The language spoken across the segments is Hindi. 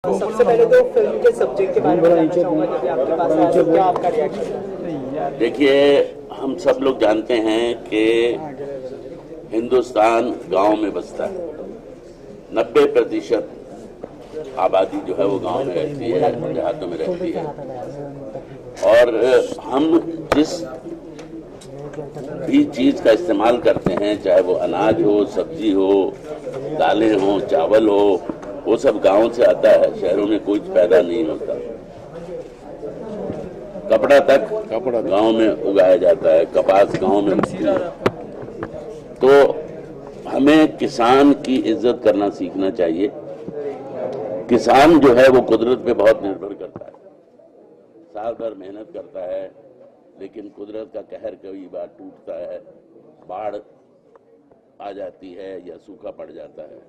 सबसे पहले तो फिल्म के सब्जेक्ट के बारे में जानना चाहूँगा, जब आपके पास आया तो क्या आपका रिएक्शन है? देखिए, हम सब लोग जानते हैं कि हिंदुस्तान गांव में बसता है। 90% आबादी जो है वो गांव में रहती है, देहातों में रहती है। और हम जिस भी चीज का इस्तेमाल करते हैं, चाहे वो अनाज हो, सब्जी हो, दालें हो, चावल हो, वो सब गांव से आता है। शहरों में कुछ पैदा नहीं होता। कपड़ा तक गांव में उगाया जाता है, कपास गांव में उगती है। तो हमें किसान की इज्जत करना सीखना चाहिए। किसान जो है वो कुदरत पे बहुत निर्भर करता है, साल भर मेहनत करता है, लेकिन कुदरत का कहर कई बार टूटता है, बाढ़ आ जाती है या सूखा पड़ जाता है।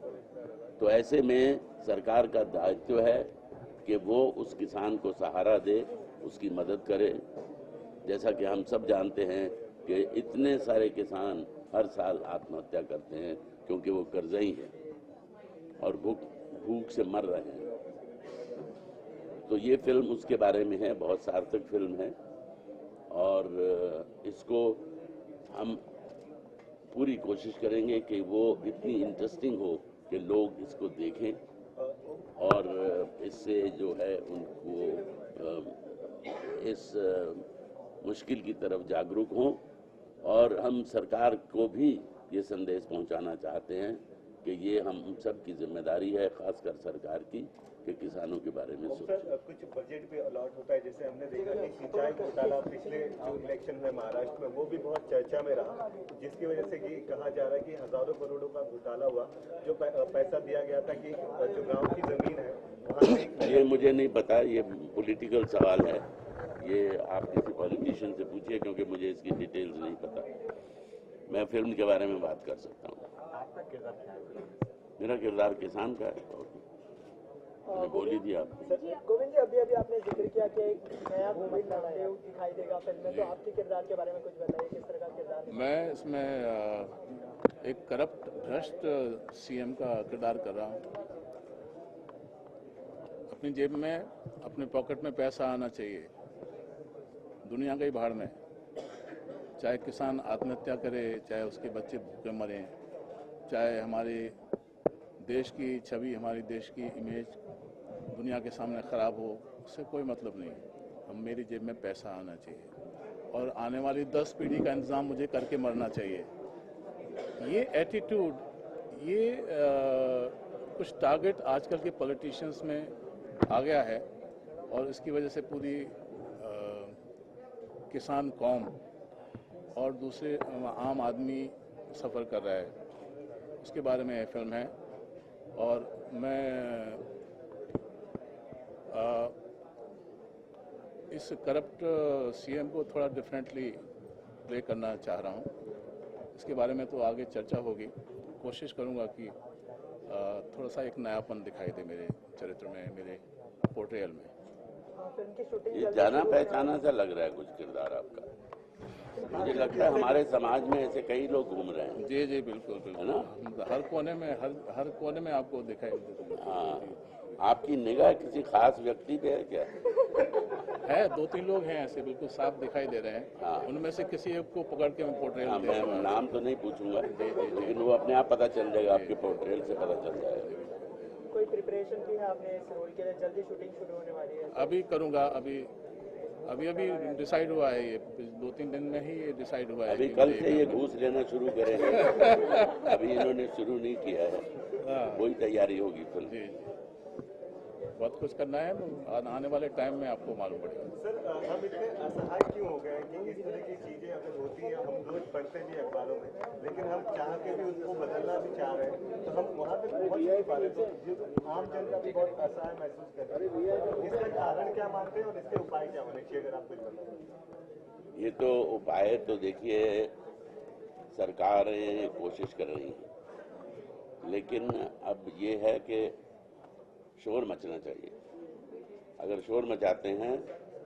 तो ऐसे में सरकार का दायित्व है कि वो उस किसान को सहारा दे, उसकी मदद करे। जैसा कि हम सब जानते हैं कि इतने सारे किसान हर साल आत्महत्या करते हैं क्योंकि वो कर्जई हैं और भूख से मर रहे हैं। तो ये फिल्म उसके बारे में है, बहुत सार्थक फिल्म है और इसको हम पूरी कोशिश करेंगे कि वो इतनी इंटरेस्टिंग हो कि लोग इसको देखें और इससे जो है उनको इस मुश्किल की तरफ जागरूक हों। और हम सरकार को भी ये संदेश पहुंचाना चाहते हैं कि ये हम सब की जिम्मेदारी है, खासकर सरकार की, कि किसानों के बारे में सोचें। कुछ बजट भी अलॉट होता है, जैसे हमने देखा कि सिंचाई घोटाला पिछले जो इलेक्शन में महाराष्ट्र में वो भी बहुत चर्चा में रहा, जिसकी वजह से ये कहा जा रहा है कि हजारों करोड़ों का घोटाला हुआ। जो पैसा दिया गया था कि जो गांव की जमीन है वहाँ ये मुझे नहीं पता, ये पॉलिटिकल सवाल है, ये आप किसी पॉलिटिशियन से पूछिए, क्योंकि मुझे इसकी डिटेल्स नहीं पता। मैं फिल्म के बारे में बात कर सकता हूँ। मेरा किरदार किसान का है और मैंने बोल ही दिया आपको। गोविंद जी, अभी आपने जिक्र किया कि एक नया घूमट नामदेव दिखाई देगा फिल्म में, तो आपके किरदार के बारे में कुछ बताइए, किस तरह का किरदार है? मैं इसमें एक करप्ट भ्रष्ट सीएम का किरदार कर रहा हूँ। अपनी जेब में, अपने पॉकेट में पैसा आना चाहिए, दुनिया गई भाड़ में। चाहे किसान आत्महत्या करे, चाहे उसके बच्चे भूखे मरें, चाहे हमारे देश की छवि, हमारी देश की इमेज दुनिया के सामने खराब हो, उससे कोई मतलब नहीं। हम मेरी जेब में पैसा आना चाहिए और आने वाली 10 पीढ़ी का इंतजाम मुझे करके मरना चाहिए। ये एटीट्यूड, ये कुछ टारगेट आजकल के पॉलिटिशियंस में आ गया है और इसकी वजह से पूरी किसान कौम और दूसरे आम आदमी सफ़र कर रहा है। उसके बारे में फिल्म है और मैं इस करप्ट सीएम को थोड़ा डिफरेंटली प्ले करना चाह रहा हूँ। इसके बारे में तो आगे चर्चा होगी। कोशिश करूँगा कि थोड़ा सा एक नयापन दिखाई दे मेरे चरित्र में, मेरे पोर्ट्रेयल में। फिल्म की शूटिंग ये जाना पहचाना सा लग रहा है कुछ किरदार आपका। मुझे लगता है हमारे समाज में ऐसे कई लोग घूम रहे हैं। जी जी, बिल्कुल बिल्कुल, है ना? हर कोने में, हर कोने में आपको दिखाई देता। हाँ, आपकी निगाह किसी खास व्यक्ति पे है क्या? है, 2-3 लोग हैं ऐसे बिल्कुल साफ दिखाई दे रहे हैं। हाँ। उनमें से किसी एक को पकड़ के मैं पोर्ट्रेल हाँ, मैं नाम तो नहीं पूछूंगा, लेकिन वो अपने आप पता चल जाएगा, आपके पोर्ट्रेल से पता चल जाएगा। कोई प्रिपरेशन भी है आपने इस रोल के लिए? जल्दी शूटिंग शुरू होने वाली है? अभी करूँगा। अभी डिसाइड हुआ है, ये 2-3 दिन में ही ये डिसाइड हुआ है। अभी कल से ये घूस लेना शुरू करेंगे। अभी इन्होंने शुरू नहीं किया है, वही तैयारी होगी फिल्म। जी, बहुत कुछ करना है, आने वाले टाइम में आपको मालूम पड़ेगा। सर, हम इतने असहाय क्यों हो गए कि इस तरह की चीजें अगर होती हैं, हम रोज पढ़ते भी अखबारों में, लेकिन हम चाह के भी उसको बदलना भी चाह रहे हैं, तो हम वहाँ तक पहुँच नहीं पा रहे। तो आम जनता भी बहुत असहाय महसूस कर रही है। इसका कारण क्या मानते हैं और इसके उपाय क्या होने चाहिए, अगर आप कुछ बताएं? ये तो उपाय तो देखिए, सरकारें कोशिश कर रही हैं, लेकिन अब ये है कि शोर मचना चाहिए। अगर शोर मचाते हैं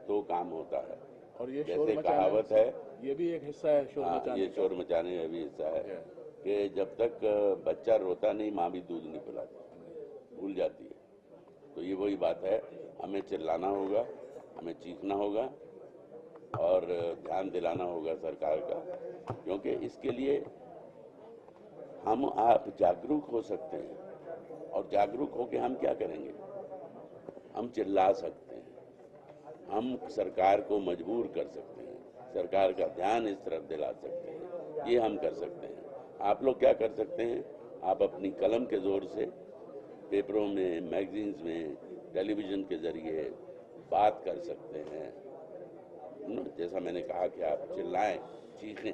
तो काम होता है। और ये जैसे कहावत है, ये भी एक हिस्सा है शोर मचाने ये शोर मचाने में भी हिस्सा है कि जब तक बच्चा रोता नहीं, माँ भी दूध नहीं पिलाती, भूल जाती है। तो ये वही बात है, हमें चिल्लाना होगा, हमें चीखना होगा और ध्यान दिलाना होगा सरकार का, क्योंकि इसके लिए हम आप जागरूक हो सकते हैं। और जागरूक होकर हम क्या करेंगे? हम चिल्ला सकते हैं, हम सरकार को मजबूर कर सकते हैं, सरकार का ध्यान इस तरफ दिला सकते हैं, ये हम कर सकते हैं। आप लोग क्या कर सकते हैं? आप अपनी कलम के जोर से पेपरों में, मैगजीन्स में, टेलीविजन के जरिए बात कर सकते हैं। जैसा मैंने कहा कि आप चिल्लाएं, चीखें,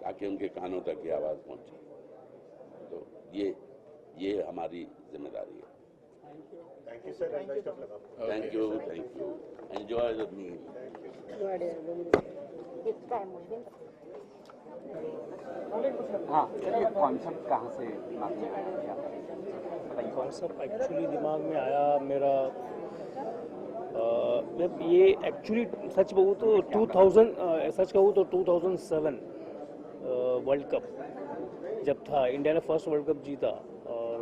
ताकि उनके कानों तक ये आवाज़ पहुंचे। तो ये हमारी जिम्मेदारी है। Thank you sir, best of luck आपको। Thank you, enjoy the meal. हाँ, ये कॉन्सेप्ट कहाँ से दिमाग में आया? बताइए। कॉन्सेप्ट एक्चुअली दिमाग में आया मेरा, ये एक्चुअली सच कहूँ तो 2007 वर्ल्ड कप जब था, इंडिया ने फर्स्ट वर्ल्ड कप जीता, और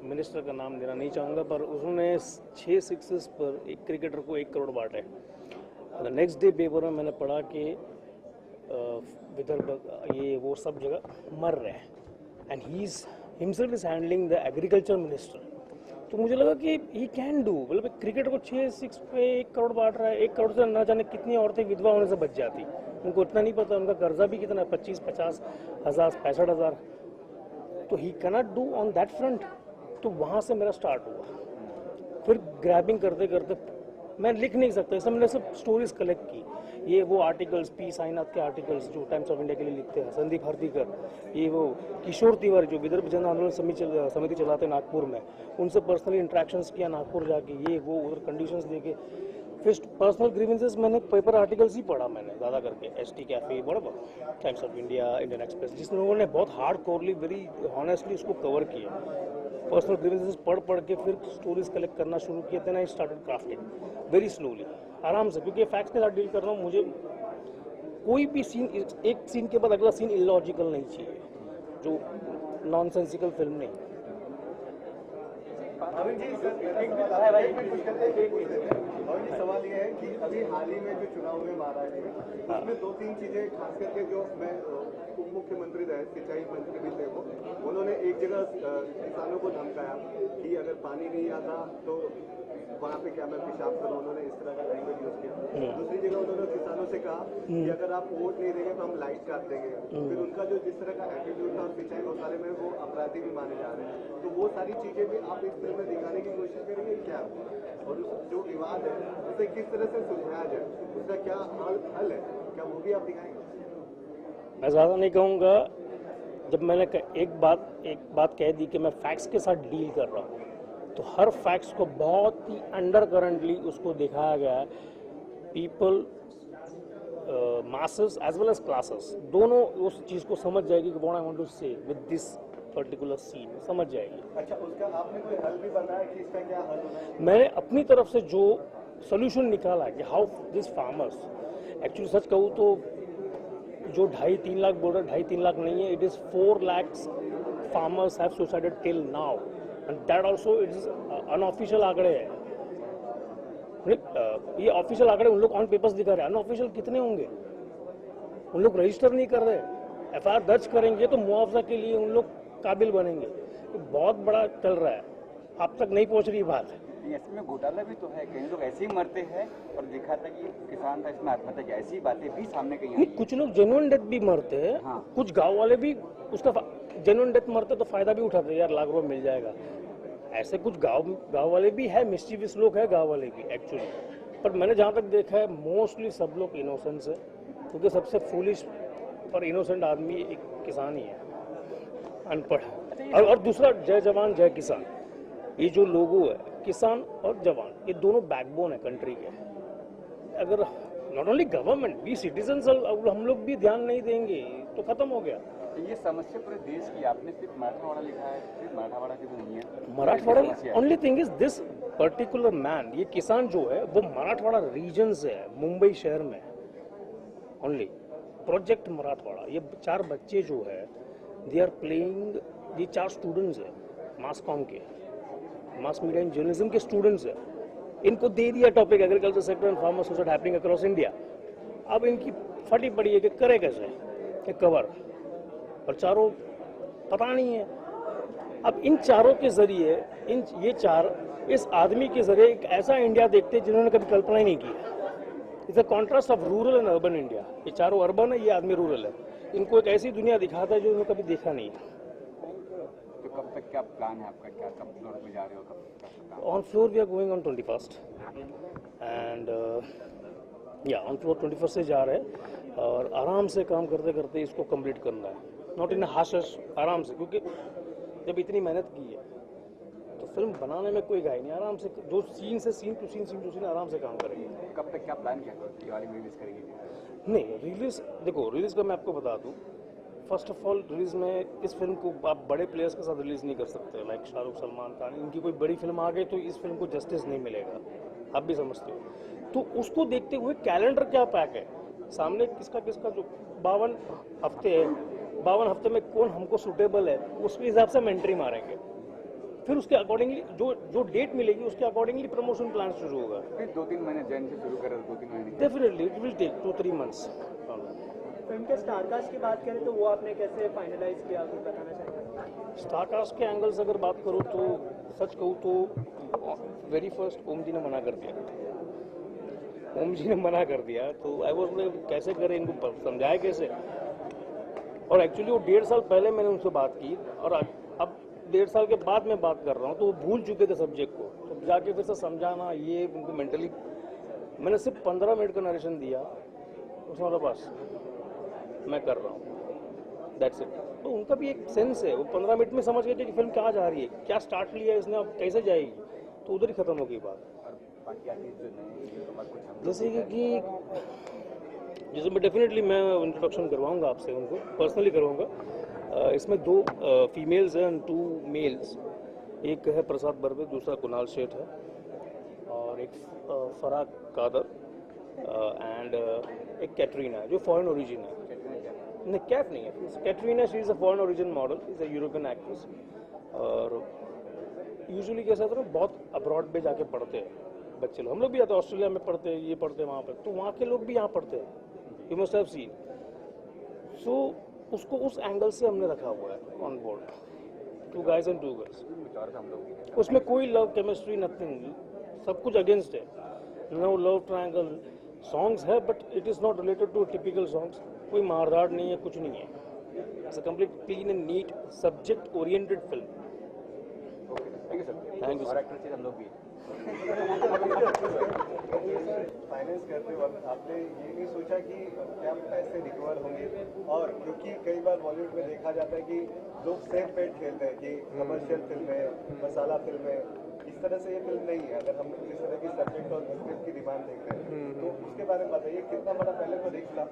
मिनिस्टर का नाम लेना नहीं चाहूँगा, पर उन्होंने 6 सिक्सेस पर एक क्रिकेटर को 1 करोड़ बांटे। नेक्स्ट डे पेपर में मैंने पढ़ा कि विदर्भ ये वो सब जगह मर रहे हैं, and he is himself is handling the agriculture minister. तो मुझे लगा कि ही कैन डू, मतलब क्रिकेटर को 6 पे 1 करोड़ बांट रहा है। 1 करोड़ से ना जाने कितनी औरतें विधवा होने से बच जाती, उनको इतना नहीं पता उनका कर्जा भी कितना है, 25-50 हज़ार 65 हज़ार। तो ही cannot do on that front. तो वहाँ से मेरा स्टार्ट हुआ। फिर ग्रैबिंग करते करते मैं लिख नहीं सकता, इसलिए मैंने सब स्टोरीज कलेक्ट की। ये वो आर्टिकल्स, पी साईनाथ के आर्टिकल्स जो टाइम्स ऑफ इंडिया के लिए लिखते हैं, संदीप हरदीकर, ये वो किशोर तिवारी जो विदर्भ जन आंदोलन समिति चलाते हैं नागपुर में, उनसे पर्सनली इंट्रैक्शंस किया नागपुर जाके, ये वो उधर कंडीशंस देके। फिर पर्सनल ग्रीवेंसेस मैंने पेपर आर्टिकल्स ही पढ़ा मैंने ज़्यादा करके, ST कैफे, बड़ा Times of India, Indian Express, जिस लोगों ने बहुत हार्ड कोरली वेरी हॉनेस्टली उसको कवर किया। पर्सनल ग्रीवेंसेस पढ़ के फिर स्टोरीज कलेक्ट करना शुरू किया। Then I started crafting very slowly, आराम से, क्योंकि फैक्ट्स के साथ डील कर रहा हूँ। मुझे कोई भी सीन, एक सीन के बाद अगला सीन इलॉजिकल नहीं चाहिए, जो नॉनसेंसिकल फिल्म नहीं। अभी जी सवाल ये है कि अभी हाल ही में जो चुनाव हुए महाराष्ट्र में, उसमें 2-3 चीजें खास करके जो मैं उप मुख्यमंत्री रहे, सिंचाई मंत्री भी थे, वो उन्होंने एक जगह किसानों को धमकाया कि अगर पानी नहीं आता तो वहाँ पे क्या मैं पेशाब करूँ, उन्होंने इस तरह का लैंग्वेज यूज किया। दूसरी जगह उन्होंने किसानों से कहा कि अगर आप वोट नहीं देंगे तो हम लाइट काट देंगे। फिर उनका जो जिस तरह का एटीट्यूड था और सिंचाई घोटाले में वो अपराधी भी माने जा रहे हैं, तो वो सारी चीजें भी आप इस फिल्म में दिखाने की कोशिश करेंगे क्या? और जो विवाद है उसे किस तरह से सुलझाया जाए, उसका क्या हल है, क्या वो भी आप दिखाएंगे? मैं ज़्यादा नहीं कहूँगा। जब मैंने एक बात कह दी कि मैं फैक्ट्स के साथ डील कर रहा हूँ, तो हर फैक्ट्स को बहुत ही अंडर करंटली उसको दिखाया गया है। People, masses as well as classes, दोनों उस चीज़ को समझ जाएगी कि what I want to say with this particular scene, समझ जाएगी। अच्छा, उसका आपने कोई हल भी बनाया कि इसका क्या हल होना है? मैंने अपनी तरफ से जो सोल्यूशन निकाला है कि हाउ दिस फार्मर्स, एक्चुअली सच कहूँ तो जो 2.5-3 लाख बोल रहे, 2.5-3 लाख नहीं है, it is 4 lakh farmers have suicided till now, and that also it is unofficial आंकड़े हैं। ये ऑफिशियल आंकड़े उन लोग ऑन पेपर्स दिखा रहे हैं, अनऑफिशियल कितने होंगे? उन लोग रजिस्टर नहीं कर रहे। FIR दर्ज करेंगे तो मुआवजा के लिए उन लोग काबिल बनेंगे। तो बहुत बड़ा चल रहा है, आप तक नहीं पहुंच रही बात। ऐसे में घोटाला भी तो है, कई लोग ऐसे ही मरते हैं, और देखा था कि किसान था इसमें आत्महत्या की, ऐसी बातें भी सामने कहीं आई। कुछ लोग जेन्युइन डेथ भी मरते हैं। हाँ। कुछ गांव वाले भी उसका जेन्युइन डेथ मरते तो फायदा भी उठाते, यार लाख रुपये मिल जाएगा। ऐसे कुछ गांव वाले भी है, मिस्चीवियस लोग है गांव वाले भी एक्चुअली। पर मैंने जहाँ तक देखा है मोस्टली सब लोग इनोसेंस है, क्योंकि सबसे फूलिश और इनोसेंट आदमी एक किसान ही है, अनपढ़। और दूसरा, जय जवान जय किसान, ये जो लोगो है, किसान और जवान, ये दोनों बैकबोन है कंट्री के। अगर not only government, we citizens, हम लोग भी ध्यान नहीं देंगे तो खत्म हो गया। ये समस्या पूरे देश की, आपने सिर्फ मराठवाड़ा लिखा है, सिर्फ मराठवाड़ा की भी नहीं है। Marathwada, only thing is this particular man, ये किसान जो है वो मराठवाड़ा रीजन से है, मुंबई शहर में ओनली। प्रोजेक्ट मराठवाड़ा, ये 4 बच्चे जो है दे आर प्लेइंग, ये 4 स्टूडेंट्स है मास कॉम के, मास मीडिया एंड जर्नलिज्म के स्टूडेंट्स हैं, इनको दे दिया topic agriculture sector and farmer suicide happening across India. अब इनकी फटी पड़ी है कि करे कैसे ये कवर, और चारों पता नहीं है। अब इन चारों के जरिए ये चार इस आदमी के जरिए एक ऐसा इंडिया देखते हैं जिन्होंने कभी कल्पना ही नहीं की। It's a contrast of rural and urban India. ये चारों अर्बन है, ये आदमी रूरल है। इनको एक ऐसी दुनिया दिखाता है जो उन्होंने कभी देखा नहीं है। तो कब तक क्या प्लान है आपका, क्या कब फ्लोर पे जा रहे हो, कब? On floor we are going on 21st and या ऑन फ्लोर 21st से जा रहे हैं और आराम से काम करते करते इसको कंप्लीट करना है, नॉट इन हाश, आराम से, क्योंकि जब इतनी मेहनत की है तो फिल्म बनाने में कोई गाय नहीं, आराम से जो सीन से सीन टू सीन आराम से काम करेंगे। कब तक क्या प्लान किया, दिवाली में रिलीज करेंगे? नहीं रिलीज, देखो रिलीज का मैं आपको बता दूं, फर्स्ट ऑफ ऑल रिलीज में इस फिल्म को आप बड़े प्लेयर्स के साथ रिलीज नहीं कर सकते, लाइक शाहरुख, सलमान खान, इनकी कोई बड़ी फिल्म आ गई तो इस फिल्म को जस्टिस नहीं मिलेगा, आप भी समझते हो। तो उसको देखते हुए कैलेंडर क्या पैक है सामने, किसका जो 52 हफ्ते है, 52 हफ्ते में कौन हमको सूटेबल है, उसके हिसाब से हम एंट्री मारेंगे। फिर उसके अकॉर्डिंगली जो डेट मिलेगी उसके अकॉर्डिंगली प्रमोशन प्लान शुरू होगा। फिर 2-3 महीने जैन से शुरू करें, 2-3 महीने definitely it will take 2-3 months. Film के स्टारकास्ट की बात करें तो वो आपने कैसे फाइनलाइज किया, कुछ बताना चाहेंगे? स्टारकास्ट के एंगल से अगर बात करूँ तो सच कहूँ तो वेरी फर्स्ट ओम जी ने मना कर दिया। तो आई वॉज कैसे करें, इनको समझाए कैसे। और एक्चुअली वो 1.5 साल पहले मैंने उनसे बात की और अब 1.5 साल के बाद मैं बात कर रहा हूँ, तो वो भूल चुके थे सब्जेक्ट को, तो जाके फिर से समझाना ये उनको मेंटली। मैंने सिर्फ 15 मिनट का नरेशन दिया, उसमें वाला बस मैं कर रहा हूँ, दैट्स इट। तो उनका भी एक सेंस है, वो 15 मिनट में समझ गए थे कि फिल्म कहाँ जा रही है, क्या स्टार्ट लिया है इसने, अब कैसे जाएगी, तो उधर ही खत्म हो गई बात। जैसे मैं डेफिनेटली मैं इंट्रोडक्शन करवाऊंगा आपसे, उनको पर्सनली करवाऊंगा। इसमें 2 फीमेल्स हैं एंड 2 मेल्स। एक है प्रसाद बर्वे, दूसरा कुणाल शेठ है, और एक फराह कादर एंड एक कैटरीना है जो फॉरेन ओरिजिन है। नहीं, कैट नहीं है, Katrina she is a foreign origin model, is a European actress. और यूजुअली कैसा होता है ना, बहुत अब्रॉड पे जाके पढ़ते हैं बच्चे लोग, हम लोग भी आते हैं, ऑस्ट्रेलिया में पढ़ते हैं, ये पढ़ते हैं वहाँ पर, तो वहाँ के लोग भी यहाँ पढ़ते हैं, यू मस्ट हैव सीन। सो उसको उस एंगल से हमने रखा हुआ है on board, 2 guys and 2 girls। उसमें कोई लव केमिस्ट्री नथिंग, सब कुछ अगेंस्ट है, नो लव ट्रायंगल। सॉन्ग्स है but it is not related to typical songs, कोई मारधाड़ नहीं है, कुछ नहीं है। It's a complete clean and neat subject oriented film. Thank you sir. Thank you और एक्टर से हम लोग भी फाइनेंस करते वक्त आपने ये नहीं सोचा कि क्या पैसे रिकवर होंगे? और क्योंकि कई बार बॉलीवुड में देखा जाता है कि लोग सेफ बेट खेलते हैं कि कमर्शियल फिल्म है, मसाला फिल्म है, इस तरह से ये फिल्म नहीं है। अगर हम इस तरह की सब्जेक्ट और स्क्रिप्ट की डिमांड देखते हैं तो उसके बारे में बताइए, कितना बड़ा पहले तो रिस्क था?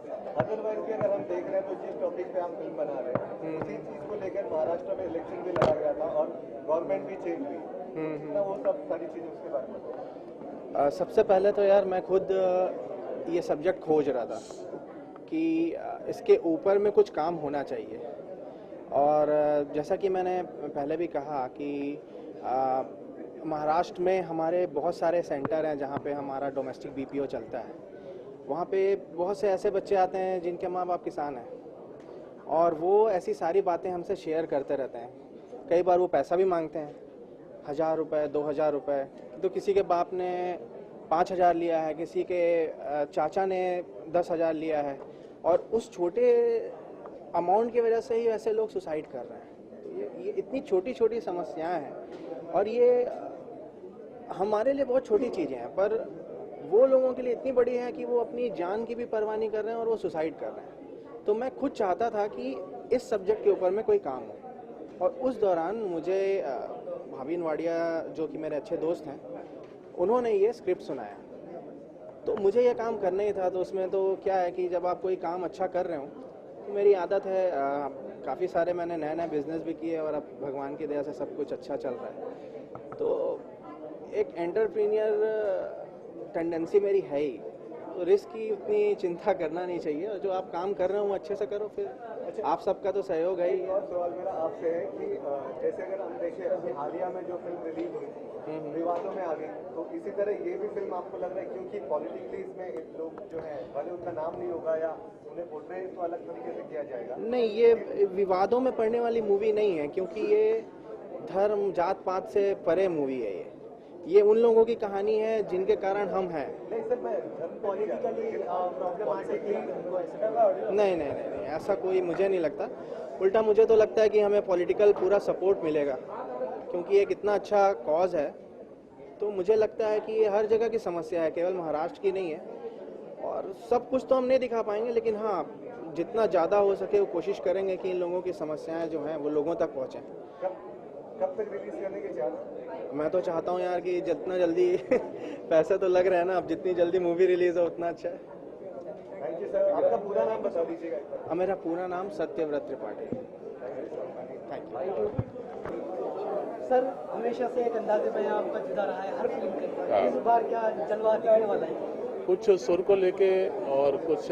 अदरवाइज भी अगर हम देख रहे हैं तो जिस टॉपिक पे आप फिल्म बना रहे हैं उसी चीज को लेकर महाराष्ट्र में इलेक्शन भी लड़ा गया था और गवर्नमेंट भी चेंज हुई, तो वो सब सारी चीजें उसके बारे में बताइए। सबसे पहले तो यार मैं खुद ये सब्जेक्ट खोज रहा था कि इसके ऊपर में कुछ काम होना चाहिए। और जैसा कि मैंने पहले भी कहा कि महाराष्ट्र में हमारे बहुत सारे सेंटर हैं जहाँ पे हमारा डोमेस्टिक बीपीओ चलता है। वहाँ पे बहुत से ऐसे बच्चे आते हैं जिनके माँ बाप किसान हैं और वो ऐसी सारी बातें हमसे शेयर करते रहते हैं। कई बार वो पैसा भी मांगते हैं, 1000 रुपये, 2000 रुपये। तो किसी के बाप ने 5000 लिया है, किसी के चाचा ने 10,000 लिया है, और उस छोटे अमाउंट की वजह से ही ऐसे लोग सुसाइड कर रहे हैं। तो ये इतनी छोटी छोटी समस्याएं हैं और ये हमारे लिए बहुत छोटी चीज़ें हैं, पर वो लोगों के लिए इतनी बड़ी है कि वो अपनी जान की भी परवाह नहीं कर रहे हैं और वो सुसाइड कर रहे हैं। तो मैं खुद चाहता था कि इस सब्जेक्ट के ऊपर में कोई काम हो, और उस दौरान मुझे भावीन वाडिया जो कि मेरे अच्छे दोस्त हैं, उन्होंने ये स्क्रिप्ट सुनाया, तो मुझे ये काम करना ही था। तो उसमें तो क्या है कि जब आप कोई काम अच्छा कर रहे हो, तो मेरी आदत है, काफ़ी सारे मैंने नए बिजनेस भी किए और अब भगवान की दया से सब कुछ अच्छा चल रहा है। तो एक एंटरप्रेन्योर टेंडेंसी मेरी है ही, तो रिस्क की उतनी चिंता करना नहीं चाहिए, और जो आप काम कर रहे हो वो अच्छे से करो, फिर आप सबका तो सहयोग है ही। और सवाल मेरा आपसे है कि जैसे अगर हम देखें अभी हालिया में जो फिल्म रिलीज हुई विवादों में आ गई, तो इसी तरह ये भी फिल्म आपको लग रहा है क्योंकि पॉलिटिकली इसमें लोग जो है भले उनका नाम नहीं होगा या उन्हें पोर्ट्रे तो अलग तरीके से किया जाएगा? नहीं, ये विवादों में पड़ने वाली मूवी नहीं है, क्योंकि ये धर्म जात पात से परे मूवी है। ये उन लोगों की कहानी है जिनके कारण हम हैं। नहीं सर, मैं पॉलिटिकली प्रॉब्लम आ सकती है। नहीं, ऐसा कोई मुझे नहीं लगता। उल्टा मुझे तो लगता है कि हमें पॉलिटिकल पूरा सपोर्ट मिलेगा, क्योंकि एक इतना अच्छा कॉज है। तो मुझे लगता है कि ये हर जगह की समस्या है, केवल महाराष्ट्र की नहीं है। और सब कुछ तो हम नहीं दिखा पाएंगे, लेकिन हाँ, जितना ज़्यादा हो सके वो कोशिश करेंगे कि इन लोगों की समस्याएं जो हैं वो लोगों तक पहुँचें। कब तक रिलीज करने के चाहते? मैं तो चाहता हूँ यार कि जितना जल्दी पैसे तो लग रहे हैं ना, अब जितनी जल्दी मूवी रिलीज हो उतना अच्छा है। Thank you sir. आपका पूरा नाम बता दीजिएगा। मेरा पूरा नाम Satyavrat Tripathi. Thank you. Sir, हमेशा से एक अंदाजे बयां आपका जुदा रहा है हर फिल्म के। इस बार क्या जलवा दिखने वाला है? कुछ सुर को लेके और कुछ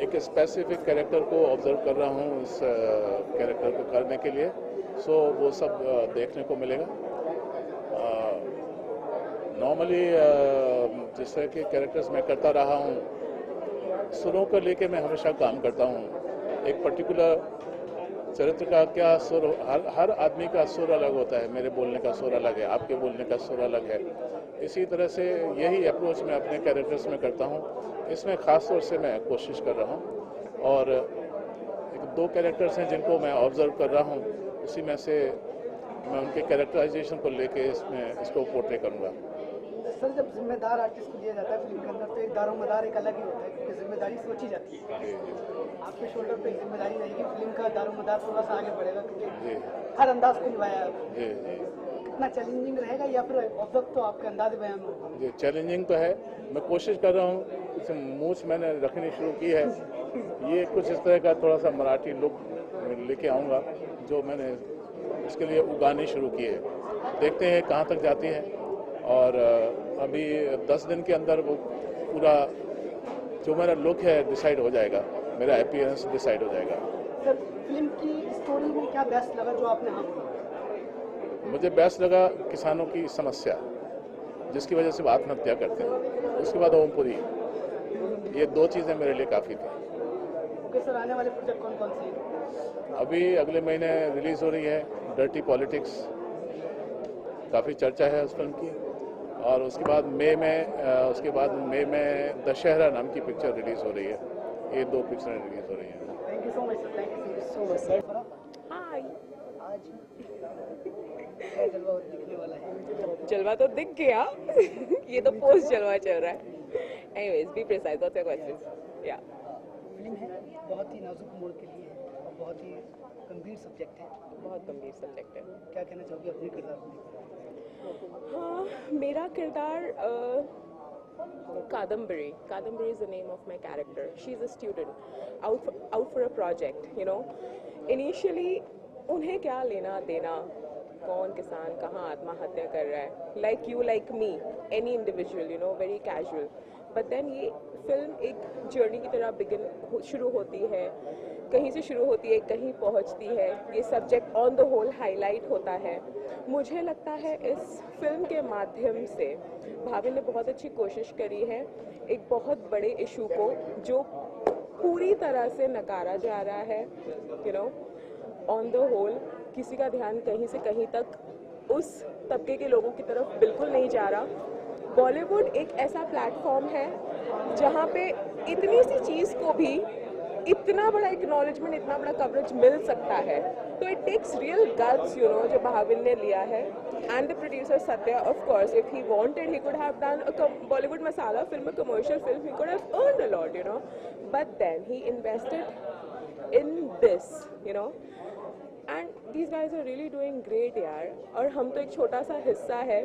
एक स्पेसिफिक कैरेक्टर को ऑब्जर्व कर रहा हूँ इस कैरेक्टर को करने के लिए। सो वो सब देखने को मिलेगा। नॉर्मली जिस तरह के कैरेक्टर्स मैं करता रहा हूँ, सुरों को लेके मैं हमेशा काम करता हूँ। एक पर्टिकुलर चरित्र का क्या सुर, हर आदमी का सुर अलग होता है। मेरे बोलने का सुर अलग है, आपके बोलने का सुर अलग है। इसी तरह से यही अप्रोच मैं अपने कैरेक्टर्स में करता हूँ। इसमें ख़ास तौर से मैं कोशिश कर रहा हूँ और एक दो कैरेक्टर्स हैं जिनको मैं ऑब्जर्व कर रहा हूँ, उसी में से मैं उनके कैरेक्टराइजेशन को लेके इसको पोर्ट्रे करूँगा। सर, जब जिम्मेदार आर्टिस्ट को दिया जाता है फिल्म के अंदर, तो एक दारोमदार एक अलग ही होता है, क्योंकि जिम्मेदारी सोची जाती है। आपके शोल्डर पे एक जिम्मेदारी रहेगी, फिल्म का दारोमदार थोड़ा सा आगे बढ़ेगा, क्योंकि हर अंदाज को निभाया है। कितना चैलेंजिंग रहेगा, या फिर ऑब्जर्व तो आपके अंदाज बयान में? जी, चैलेंजिंग तो है। मैं कोशिश कर रहा हूँ, मूछ मैंने रखनी शुरू की है। ये कुछ इस तरह का थोड़ा सा मराठी लुक लेके आऊँगा, जो मैंने इसके लिए उगानी शुरू की है। देखते हैं कहाँ तक जाती है, और अभी 10 दिन के अंदर वो पूरा जो मेरा लुक है डिसाइड हो जाएगा, मेरा अपीयरेंस डिसाइड हो जाएगा। सर, फिल्म की स्टोरी में क्या बेस्ट लगा जो आपने? मुझे बेस्ट लगा किसानों की समस्या, जिसकी वजह से वो आत्महत्या करते हैं। उसके बाद ओमपुरी, ये दो चीज़ें मेरे लिए काफ़ी थी। ओके सर, आने वाले प्रोजेक्ट कौन कौन से? अभी अगले महीने रिलीज़ हो रही है डर्टी पॉलिटिक्स, काफ़ी चर्चा है उस फिल्म की। और उसके बाद मई में दशहरा नाम की पिक्चर रिलीज़ हो रही है। ये दो पिक्चरें रिलीज़ हो रही हैं। Thank you so much sir. Thank you so much sir. Hi. आज क्या जलवा दिखने वाला है? जलवा तो दिख गया। ये तो पोस्ट जलवा चल रहा है। Anyways, be precise. What's your question? Yeah. Film है, बहुत ही नाजुक मोड़ के लिए है और बहुत ही गंभीर सब्जेक्ट है। बहुत गंभीर सब्जेक्ट है। क्या कहना चाहोगे अपने किरदार में? हाँ, मेरा किरदार Kadambari is the name of my character. She's a student out for a project, you know. Initially उन्हें क्या लेना देना, कौन किसान कहाँ आत्महत्या कर रहा है, like you like me, any individual, you know, very casual. But then ये फिल्म एक जर्नी की तरह शुरू होती है, कहीं से शुरू होती है, कहीं पहुंचती है। ये subject on the whole highlight होता है। मुझे लगता है इस फिल्म के माध्यम से भाभी ने बहुत अच्छी कोशिश करी है एक बहुत बड़े इशू को, जो पूरी तरह से नकारा जा रहा है, you know, on the whole किसी का ध्यान कहीं से कहीं तक उस तबके के लोगों की तरफ बिल्कुल नहीं जा रहा। बॉलीवुड एक ऐसा प्लेटफॉर्म है जहाँ पे इतनी सी चीज़ को भी इतना बड़ा एक्नॉलेजमेंट, इतना बड़ा कवरेज मिल सकता है। तो it takes real guts, you know, जो भाविन ने लिया है। And the producer Satya, of course, if he wanted he could have done a Bollywood masala film, a commercial film, he could have earned a lot, you know, but then he invested in this, you know, and these guys are really doing great यार। और हम तो एक छोटा सा हिस्सा है,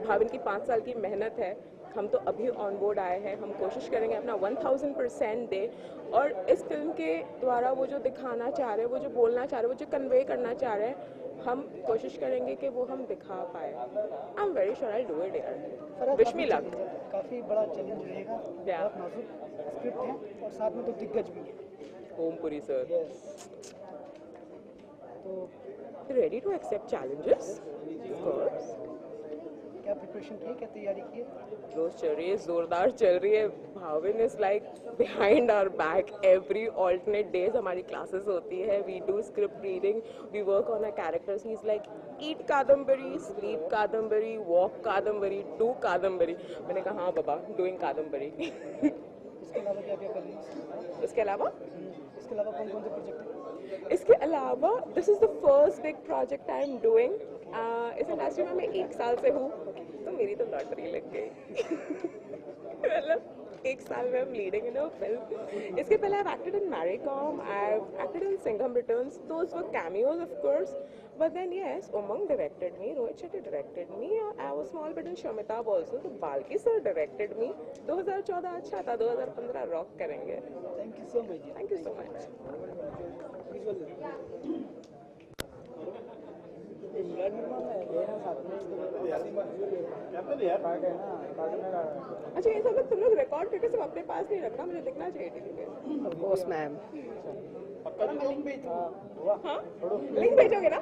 भाविन की 5 साल की मेहनत है, हम तो अभी ऑन बोर्ड आए हैं। हम कोशिश करेंगे अपना 1000% दे, और इस फिल्म के द्वारा वो जो दिखाना चाह रहे हैं, वो जो बोलना चाह रहे हैं, वो जो कन्वे करना चाह रहे हैं, हम कोशिश करेंगे कि वो हम दिखा पाए। I am very sure I do it यार। Wish me luck. काफ़ी बड़ा चैलेंज रहेगा, बहुत नाजुक स्क्रिप्ट है और साथ में तो दिग्गज भी है। ओमपुरी सर। तो ready to accept challenges? Of course. क्या प्रिपरेशन की है, क्या तैयारी की है? रोज चल रही है, जोरदार चल रही है. Bhavin is like behind our back every alternate days हमारी क्लासेस होती है. We do script reading, we work on our characters. He is like eat Kadambari, sleep Kadambari, walk Kadambari, do Kadambari. मैंने कहा हाँ बाबा, डूइंग कादम्बरी. इसके अलावा क्या क्या कर रही है? इसके अलावा कौन कौन से प्रोजेक्ट हैं? इसके अलावा this is the first big project I am doing. इस इंडस्ट्री में मैं 1 साल से हूँ, तो मेरी तो लॉटरी लग गई. मतलब 1 साल में I'm leading in a film. इसके पहले I've acted in Maricom, I've acted in Singham Returns. Those were cameos, of course. But then yes, Umang directed me, Rohit Shetty directed me. I was small bit in Shamitab also. So Balki sir directed me. 2014 अच्छा था, 2015 रॉक करेंगे. Thank you so much. Thank you so much. अच्छा ये सब तुम लोग रिकॉर्ड करके सब अपने पास नहीं रखना, मुझे दिखना चाहिए टीवी पे. Of course ma'am. हाँ लिंक भेजोगे ना?